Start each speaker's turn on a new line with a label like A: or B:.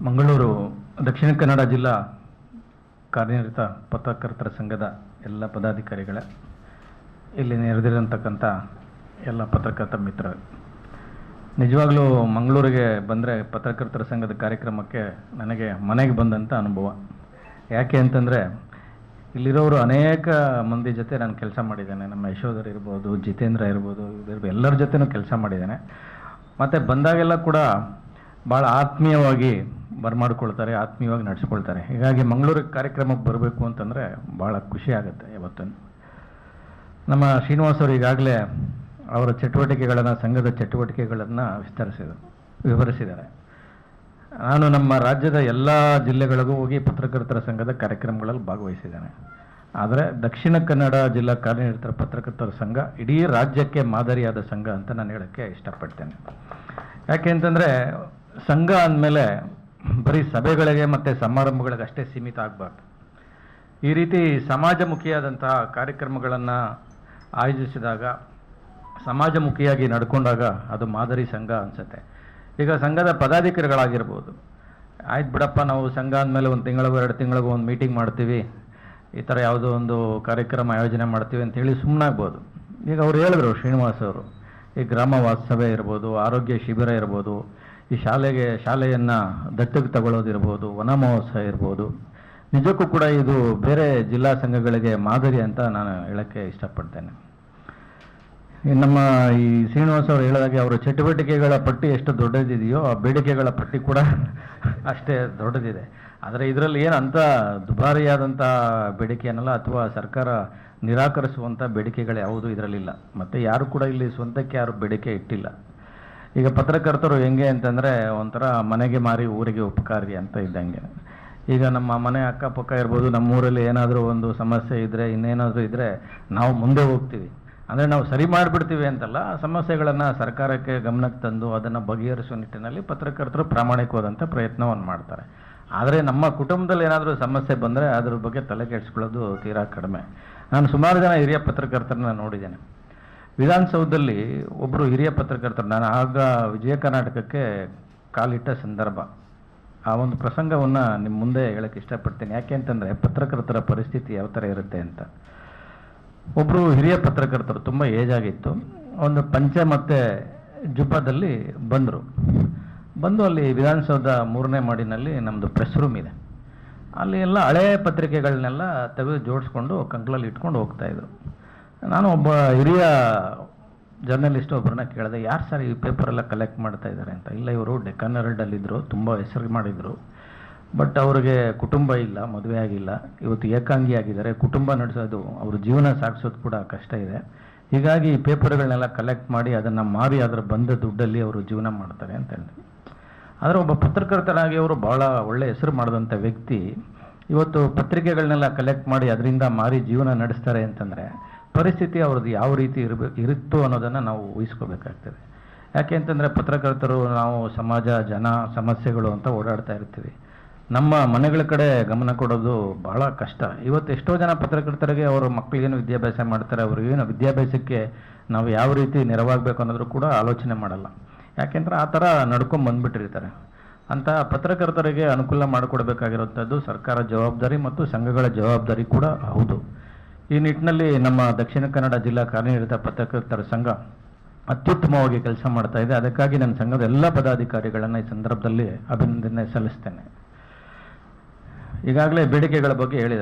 A: ಮಂಗಳೂರು ದಕ್ಷಿಣ ಕನ್ನಡ ಜಿಲ್ಲಾ ಕಾರ್ಯನಿರತ ಪತ್ರಕರ್ತರ ಸಂಘದ ಎಲ್ಲ ಪದಾಧಿಕಾರಿಗಳೇ, ಇಲ್ಲಿ ನೆರೆದಿರತಕ್ಕಂಥ ಎಲ್ಲ ಪತ್ರಕರ್ತ ಮಿತ್ರರು, ನಿಜವಾಗ್ಲೂ ಮಂಗಳೂರಿಗೆ ಬಂದರೆ ಪತ್ರಕರ್ತರ ಸಂಘದ ಕಾರ್ಯಕ್ರಮಕ್ಕೆ ನನಗೆ ಮನೆಗೆ ಬಂದಂಥ ಅನುಭವ. ಯಾಕೆ ಅಂತಂದರೆ ಇಲ್ಲಿರೋರು ಅನೇಕ ಮಂದಿ ಜೊತೆ ನಾನು ಕೆಲಸ ಮಾಡಿದ್ದೇನೆ. ನಮ್ಮ ಯಶೋಧರ್ ಇರ್ಬೋದು, ಜಿತೇಂದ್ರ ಇರ್ಬೋದು, ಎಲ್ಲರ ಜೊತೆನೂ ಕೆಲಸ ಮಾಡಿದ್ದೇನೆ. ಮತ್ತು ಬಂದಾಗೆಲ್ಲ ಕೂಡ ಭಾಳ ಆತ್ಮೀಯವಾಗಿ ಬರಮಾಡ್ಕೊಳ್ತಾರೆ, ಆತ್ಮೀಯವಾಗಿ ನಡೆಸ್ಕೊಳ್ತಾರೆ. ಹೀಗಾಗಿ ಮಂಗಳೂರಿಗೆ ಕಾರ್ಯಕ್ರಮಕ್ಕೆ ಬರಬೇಕು ಅಂತಂದರೆ ಭಾಳ ಖುಷಿ ಆಗುತ್ತೆ. ಇವತ್ತು ನಮ್ಮ ಶ್ರೀನಿವಾಸ್ ಅವರು ಈಗಾಗಲೇ ಅವರ ಚಟುವಟಿಕೆಗಳನ್ನು, ಸಂಘದ ಚಟುವಟಿಕೆಗಳನ್ನು ವಿವರಿಸಿದ್ದಾರೆ. ನಾನು ನಮ್ಮ ರಾಜ್ಯದ ಎಲ್ಲ ಜಿಲ್ಲೆಗಳಿಗೂ ಹೋಗಿ ಪತ್ರಕರ್ತರ ಸಂಘದ ಕಾರ್ಯಕ್ರಮಗಳಲ್ಲಿ ಭಾಗವಹಿಸಿದ್ದೇನೆ. ಆದರೆ ದಕ್ಷಿಣ ಕನ್ನಡ ಜಿಲ್ಲಾ ಕಾರ್ಯನಿರತ ಪತ್ರಕರ್ತರ ಸಂಘ ಇಡೀ ರಾಜ್ಯಕ್ಕೆ ಮಾದರಿಯಾದ ಸಂಘ ಅಂತ ನಾನು ಹೇಳೋಕ್ಕೆ ಇಷ್ಟಪಡ್ತೇನೆ. ಯಾಕೆ ಅಂತಂದರೆ ಸಂಘ ಅಂದಮೇಲೆ ಬರೀ ಸಭೆಗಳಿಗೆ ಮತ್ತು ಸಮಾರಂಭಗಳಿಗೆ ಅಷ್ಟೇ ಸೀಮಿತ ಆಗಬಾರ್ದು. ಈ ರೀತಿ ಸಮಾಜಮುಖಿಯಾದಂತಹ ಕಾರ್ಯಕ್ರಮಗಳನ್ನು ಆಯೋಜಿಸಿದಾಗ, ಸಮಾಜಮುಖಿಯಾಗಿ ನಡ್ಕೊಂಡಾಗ ಅದು ಮಾದರಿ ಸಂಘ ಅನಿಸುತ್ತೆ. ಈಗ ಸಂಘದ ಪದಾಧಿಕಾರಿಗಳಾಗಿರ್ಬೋದು, ಆಯ್ತು ಬಿಡಪ್ಪ, ನಾವು ಸಂಘ ಅಂದಮೇಲೆ ಒಂದು ತಿಂಗಳಿಗೂ 2 ತಿಂಗಳಿಗೂ ಒಂದು ಮೀಟಿಂಗ್ ಮಾಡ್ತೀವಿ, ಈ ಥರ ಯಾವುದೋ ಒಂದು ಕಾರ್ಯಕ್ರಮ ಆಯೋಜನೆ ಮಾಡ್ತೀವಿ ಅಂತೇಳಿ ಸುಮ್ಮನಾಗ್ಬೋದು. ಈಗ ಅವ್ರು ಹೇಳಿದ್ರು, ಶ್ರೀನಿವಾಸ್ ಅವರು, ಈ ಗ್ರಾಮ ವಾಸ್ತವ್ಯ ಇರ್ಬೋದು, ಆರೋಗ್ಯ ಶಿಬಿರ ಇರ್ಬೋದು, ಈ ಶಾಲೆಯನ್ನು ದತ್ತಕ್ಕೆ ತಗೊಳ್ಳೋದಿರ್ಬೋದು, ವನ ಮಹೋತ್ಸವ ಇರ್ಬೋದು, ನಿಜಕ್ಕೂ ಕೂಡ ಇದು ಬೇರೆ ಜಿಲ್ಲಾ ಸಂಘಗಳಿಗೆ ಮಾದರಿ ಅಂತ ನಾನು ಹೇಳೋಕ್ಕೆ ಇಷ್ಟಪಡ್ತೇನೆ. ನಮ್ಮ ಈ ಶ್ರೀನಿವಾಸ್ ಅವರು ಹೇಳಿದಾಗೆ ಅವರ ಚಟುವಟಿಕೆಗಳ ಪಟ್ಟಿ ಎಷ್ಟು ದೊಡ್ಡದಿದೆಯೋ ಆ ಬೇಡಿಕೆಗಳ ಪಟ್ಟಿ ಕೂಡ ಅಷ್ಟೇ ದೊಡ್ಡದಿದೆ. ಆದರೆ ಇದರಲ್ಲಿ ಏನು ಅಂಥ ದುಬಾರಿಯಾದಂಥ ಬೇಡಿಕೆ ಅನ್ನಲ್ಲ, ಅಥವಾ ಸರ್ಕಾರ ನಿರಾಕರಿಸುವಂಥ ಬೇಡಿಕೆಗಳು ಯಾವುದೂ ಇದರಲ್ಲಿಲ್ಲ. ಮತ್ತು ಯಾರು ಕೂಡ ಇಲ್ಲಿ ಸ್ವಂತಕ್ಕೆ ಯಾರು ಬೇಡಿಕೆ ಇಟ್ಟಿಲ್ಲ. ಈಗ ಪತ್ರಕರ್ತರು ಹೆಂಗೆ ಅಂತಂದರೆ ಒಂಥರ ಮನೆಗೆ ಮಾರಿ ಊರಿಗೆ ಉಪಕಾರಿ ಅಂತ ಇದ್ದಂಗೆ. ಈಗ ನಮ್ಮ ಮನೆ ಅಕ್ಕಪಕ್ಕ ಇರ್ಬೋದು, ನಮ್ಮೂರಲ್ಲಿ ಏನಾದರೂ ಒಂದು ಸಮಸ್ಯೆ ಇದ್ದರೆ, ಇನ್ನೇನಾದರೂ ಇದ್ದರೆ ನಾವು ಮುಂದೆ ಹೋಗ್ತೀವಿ. ಅಂದರೆ ನಾವು ಸರಿ ಮಾಡಿಬಿಡ್ತೀವಿ ಅಂತಲ್ಲ, ಆ ಸಮಸ್ಯೆಗಳನ್ನು ಸರ್ಕಾರಕ್ಕೆ ಗಮನಕ್ಕೆ ತಂದು ಅದನ್ನು ಬಗೆಹರಿಸುವ ನಿಟ್ಟಿನಲ್ಲಿ ಪತ್ರಕರ್ತರು ಪ್ರಾಮಾಣಿಕವಾದಂಥ ಪ್ರಯತ್ನವನ್ನು ಮಾಡ್ತಾರೆ. ಆದರೆ ನಮ್ಮ ಕುಟುಂಬದಲ್ಲಿ ಏನಾದರೂ ಸಮಸ್ಯೆ ಬಂದರೆ ಅದ್ರ ಬಗ್ಗೆ ತಲೆ ಕೆಡಿಸ್ಕೊಳ್ಳೋದು ತೀರಾ ಕಡಿಮೆ. ನಾನು ಸುಮಾರು ಜನ ಹಿರಿಯ ಪತ್ರಕರ್ತರನ್ನ ನೋಡಿದ್ದೇನೆ. ವಿಧಾನಸೌಧದಲ್ಲಿ ಒಬ್ಬರು ಹಿರಿಯ ಪತ್ರಕರ್ತರು, ನಾನು ಆಗ ವಿಜಯ ಕರ್ನಾಟಕಕ್ಕೆ ಕಾಲಿಟ್ಟ ಸಂದರ್ಭ, ಆ ಒಂದು ಪ್ರಸಂಗವನ್ನು ನಿಮ್ಮ ಮುಂದೆ ಹೇಳೋಕ್ಕೆ ಇಷ್ಟಪಡ್ತೀನಿ. ಯಾಕೆ ಅಂತಂದರೆ ಪತ್ರಕರ್ತರ ಪರಿಸ್ಥಿತಿ ಯಾವ ಥರ ಇರುತ್ತೆ ಅಂತ. ಒಬ್ಬರು ಹಿರಿಯ ಪತ್ರಕರ್ತರು, ತುಂಬ ಏಜ್ ಆಗಿತ್ತು, ಒಂದು ಪಂಚೆ ಮತ್ತು ಜುಬ್ಬದಲ್ಲಿ ಬಂದು ಅಲ್ಲಿ ವಿಧಾನಸೌಧ 3ನೇ ಮಾಡಿನಲ್ಲಿ ನಮ್ಮದು ಪ್ರೆಸ್ ರೂಮ್ ಇದೆ, ಅಲ್ಲಿ ಎಲ್ಲ ಹಳೆ ಪತ್ರಿಕೆಗಳನ್ನೆಲ್ಲ ತೆಗೆದು ಜೋಡಿಸ್ಕೊಂಡು ಕಂಕ್ಳಲ್ಲಿ ಇಟ್ಕೊಂಡು ಹೋಗ್ತಾಯಿದ್ರು. ನಾನು ಒಬ್ಬ ಹಿರಿಯ ಜರ್ನಲಿಸ್ಟ್ ಒಬ್ಬರನ್ನ ಕೇಳಿದೆ, ಯಾರು ಸರ್ ಈ ಪೇಪರೆಲ್ಲ ಕಲೆಕ್ಟ್ ಮಾಡ್ತಾ ಇದ್ದಾರೆ ಅಂತ. ಇಲ್ಲ, ಇವರು ಡೆಕ್ಕನ್ ಹೆರಾಲ್ಡಲ್ಲಿದ್ದರು, ತುಂಬ ಹೆಸರು ಮಾಡಿದರು, ಬಟ್ ಅವ್ರಿಗೆ ಕುಟುಂಬ ಇಲ್ಲ, ಮದುವೆ ಆಗಿಲ್ಲ, ಇವತ್ತು ಏಕಾಂಗಿ ಆಗಿದ್ದಾರೆ, ಕುಟುಂಬ ನಡೆಸೋದು, ಅವ್ರ ಜೀವನ ಸಾಗಿಸೋದು ಕೂಡ ಕಷ್ಟ ಇದೆ. ಹೀಗಾಗಿ ಈ ಪೇಪರ್ಗಳನ್ನೆಲ್ಲ ಕಲೆಕ್ಟ್ ಮಾಡಿ ಅದನ್ನು ಮಾರಿ ಅದರ ಬಂದ ದುಡ್ಡಲ್ಲಿ ಅವರು ಜೀವನ ಮಾಡ್ತಾರೆ ಅಂತ ಹೇಳಿದ್ರು. ಆದರೆ ಒಬ್ಬ ಪತ್ರಕರ್ತರಾಗಿ ಅವರು ಭಾಳ ಒಳ್ಳೆ ಹೆಸರು ಮಾಡಿದಂಥ ವ್ಯಕ್ತಿ ಇವತ್ತು ಪತ್ರಿಕೆಗಳನ್ನೆಲ್ಲ ಕಲೆಕ್ಟ್ ಮಾಡಿ ಅದರಿಂದ ಮಾರಿ ಜೀವನ ನಡೆಸ್ತಾರೆ ಅಂತಂದರೆ ಪರಿಸ್ಥಿತಿ ಅವ್ರದ್ದು ಯಾವ ರೀತಿ ಇರುತ್ತೋ ಅನ್ನೋದನ್ನು ನಾವು ಊಹಿಸ್ಕೋಬೇಕಾಗ್ತದೆ. ಯಾಕೆ ಅಂತಂದರೆ ಪತ್ರಕರ್ತರು ನಾವು ಸಮಾಜ, ಜನ, ಸಮಸ್ಯೆಗಳು ಅಂತ ಓಡಾಡ್ತಾ ಇರ್ತೀವಿ. ನಮ್ಮ ಮನೆಗಳ ಕಡೆ ಗಮನ ಕೊಡೋದು ಬಹಳ ಕಷ್ಟ. ಇವತ್ತು ಎಷ್ಟೋ ಜನ ಪತ್ರಕರ್ತರಿಗೆ ಅವರ ಮಕ್ಕಳಿಗೇನು ವಿದ್ಯಾಭ್ಯಾಸ ಮಾಡ್ತಾರೆ, ಅವ್ರಿಗೇನು ವಿದ್ಯಾಭ್ಯಾಸಕ್ಕೆ ನಾವು ಯಾವ ರೀತಿ ನೆರವಾಗಬೇಕು ಅನ್ನೋದ್ರು ಕೂಡ ಆಲೋಚನೆ ಮಾಡಲ್ಲ. ಯಾಕೆಂದ್ರೆ ಆ ಥರ ನಡ್ಕೊಂಡು ಬಂದುಬಿಟ್ಟಿರ್ತಾರೆ. ಅಂಥ ಪತ್ರಕರ್ತರಿಗೆ ಅನುಕೂಲ ಮಾಡಿಕೊಡ್ಬೇಕಾಗಿರುವಂಥದ್ದು ಸರ್ಕಾರ ಜವಾಬ್ದಾರಿ ಮತ್ತು ಸಂಘಗಳ ಜವಾಬ್ದಾರಿ ಕೂಡ ಹೌದು. ಈ ನಿಟ್ಟಿನಲ್ಲಿ ನಮ್ಮ ದಕ್ಷಿಣ ಕನ್ನಡ ಜಿಲ್ಲಾ ಕಾರ್ಯನಿರತ ಪತ್ರಕರ್ತರ ಸಂಘ ಅತ್ಯುತ್ತಮವಾಗಿ ಕೆಲಸ ಮಾಡ್ತಾ ಇದೆ. ಅದಕ್ಕಾಗಿ ನನ್ನ ಸಂಘದ ಎಲ್ಲ ಪದಾಧಿಕಾರಿಗಳನ್ನು ಈ ಸಂದರ್ಭದಲ್ಲಿ ಅಭಿನಂದನೆ ಸಲ್ಲಿಸ್ತೇನೆ. ಈಗಾಗಲೇ ಬೇಡಿಕೆಗಳ ಬಗ್ಗೆ ಹೇಳಿದೆ.